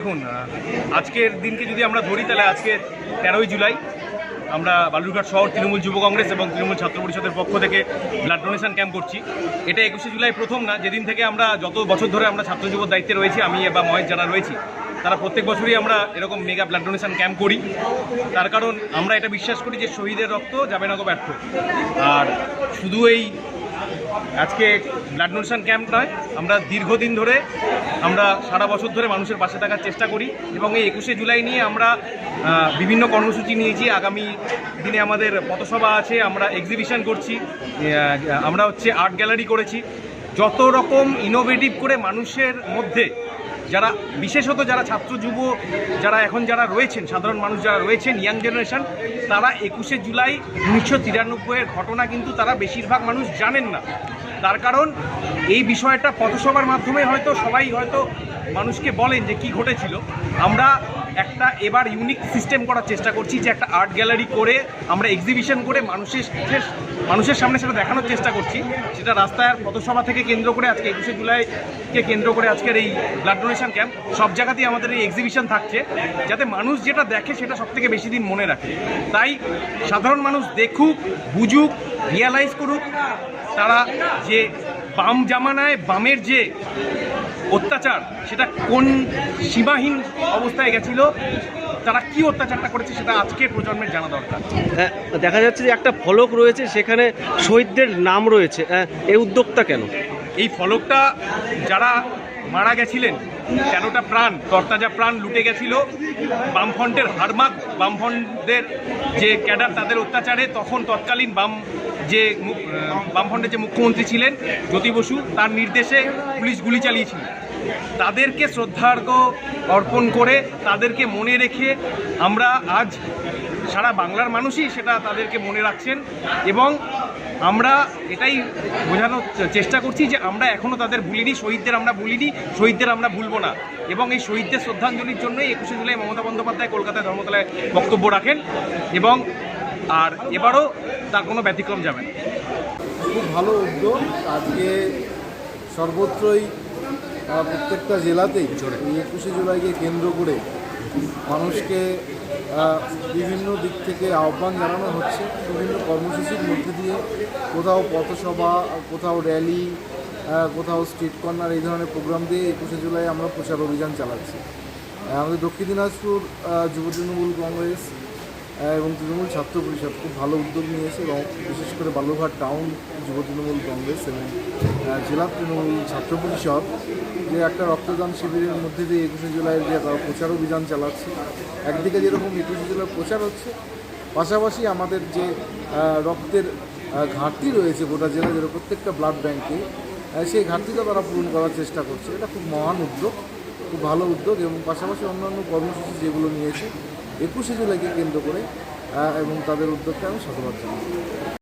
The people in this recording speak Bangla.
দেখুন, আজকের দিনকে যদি আমরা ধরি তাহলে আজকে 13ই জুলাই আমরা বালুরঘাট শহর তৃণমূল যুব কংগ্রেস এবং তৃণমূল ছাত্র পরিষদের পক্ষ থেকে ব্লাড ডোনেশন ক্যাম্প করছি। এটা 21শে জুলাই প্রথম না, যেদিন থেকে আমরা যত বছর ধরে আমরা ছাত্র যুব দায়িত্বে রয়েছি, আমি বা মহেশ যারা রয়েছি, তারা প্রত্যেক বছরই আমরা এরকম মেগা ব্লাড ডোনেশন ক্যাম্প করি। তার কারণ আমরা এটা বিশ্বাস করি যে শহীদের রক্ত যাবে না গো ব্যর্থ। আর শুধু এই আজকে ব্লাড ডোনেশন ক্যাম্প নয়, আমরা দীর্ঘদিন ধরে আমরা সারা বছর ধরে মানুষের পাশে থাকার চেষ্টা করি এবং এই 21শে জুলাই নিয়ে আমরা বিভিন্ন কর্মসূচি নিয়েছি। আগামী দিনে আমাদের পথসভা আছে, আমরা এক্সিবিশন করছি, আমরা আর্ট গ্যালারি করেছি। যত রকম ইনোভেটিভ করে মানুষের মধ্যে যারা বিশেষত যারা ছাত্র যুব যারা রয়েছেন, সাধারণ মানুষ যারা রয়েছেন, ইয়াং জেনারেশন, তারা 21শে জুলাই 1993-এর ঘটনা কিন্তু তারা বেশিরভাগ মানুষ জানেন না। তার কারণ এই বিষয়টা পথসভার মাধ্যমে সবাই মানুষকে বলেন যে কি ঘটেছিল। আমরা একটা এবার ইউনিক সিস্টেম করার চেষ্টা করছি, যে একটা আর্ট গ্যালারি করে আমরা এক্সিবিশন করে মানুষের সামনে সেটা দেখানোর চেষ্টা করছি। সেটা রাস্তায় পথসভা থেকে কেন্দ্র করে আজকে 21শে জুলাইকে কেন্দ্র করে আজকের এই ব্লাড ডোনেশন ক্যাম্প, সব জায়গাতেই আমাদের এই এক্সিবিশন থাকছে, যাতে মানুষ যেটা দেখে সেটা সবথেকে বেশি দিন মনে রাখে। তাই সাধারণ মানুষ দেখুক, বুঝুক, রিয়ালাইজ করুক তারা যে বাম জামানায় বামের যে অত্যাচার সেটা কোন সীমাহীন অবস্থায় গেছিল, তারা কি অত্যাচারটা করেছে সেটা আজকের প্রজন্মের জানা দরকার। দেখা যাচ্ছে যে একটা ফলক রয়েছে, সেখানে শহীদদের নাম রয়েছে, এই উদ্যোগটা কেন? এই ফলকটা যারা মারা গেছিলেন, 13টা প্রাণ, তরতাজা প্রাণ লুটে গেছিল বামফ্রন্টের হারমাক, বামফ্রন্টের যে ক্যাডার, তাদের অত্যাচারে তৎকালীন বামফ্রন্টের যে মুখ্যমন্ত্রী ছিলেন জ্যোতি বসু, তার নির্দেশে পুলিশ গুলি চালিয়েছিল। তাদেরকে শ্রদ্ধার্ঘ অর্পণ করে, তাদেরকে মনে রেখে আমরা আজ সারা বাংলার মানুষই সেটা তাদেরকে মনে রাখছেন এবং আমরা এটাই বোঝানোর চেষ্টা করছি যে আমরা এখনও তাদের ভুলিনি, শহীদদের আমরা ভুলিনি, শহীদদের আমরা ভুলব না। এবং এই শহীদদের শ্রদ্ধাঞ্জলির জন্যই 21শে জুলাই মমতা বন্দ্যোপাধ্যায় কলকাতায় ধর্মতলায় বক্তব্য রাখেন এবং এবারও তার কোনো ব্যতিক্রম যাবে না। খুব ভালো উদ্যোগ। আজকে সর্বত্রই প্রত্যেকটা জেলাতেই 21শে জুলাইকে কেন্দ্র করে মানুষকে বিভিন্ন দিক থেকে আহ্বান জানানো হচ্ছে। বিভিন্ন কর্মসূচির মধ্যে দিয়ে কোথাও পথসভা, কোথাও র্যালি, কোথাও স্ট্রিট কর্নার, এই ধরনের প্রোগ্রাম দিয়ে 21শে জুলাই আমরা প্রচার অভিযান চালাচ্ছি। আমাদের দক্ষিণ দিনাজপুর যুব তৃণমূল কংগ্রেস এবং তৃণমূল ছাত্র পরিষদ খুব ভালো উদ্যোগ নিয়েছে এবং বিশেষ করে বালুরঘাট টাউন যুব তৃণমূল কংগ্রেস এবং জেলা তৃণমূল ছাত্র পরিষদ যে একটা রক্তদান শিবিরের মধ্যে দিয়ে 21শে জুলাইয়ের যে প্রচার অভিযান চালাচ্ছে। একদিকে যেরকম 21শে জুলাই প্রচার হচ্ছে, পাশাপাশি আমাদের যে রক্তের ঘাটতি রয়েছে গোটা জেলা জুড়ে প্রত্যেকটা ব্লাড ব্যাঙ্কে, সেই ঘাটতিটা তারা পূরণ করার চেষ্টা করছে। এটা খুব মহান উদ্যোগ, খুব ভালো উদ্যোগ এবং পাশাপাশি অন্যান্য কর্মসূচি যেগুলো নিয়েছে 21শে জুলাইকে কেন্দ্র করে এবং তাদের উদ্যোগকে আমি সাধুবাদ জানাই।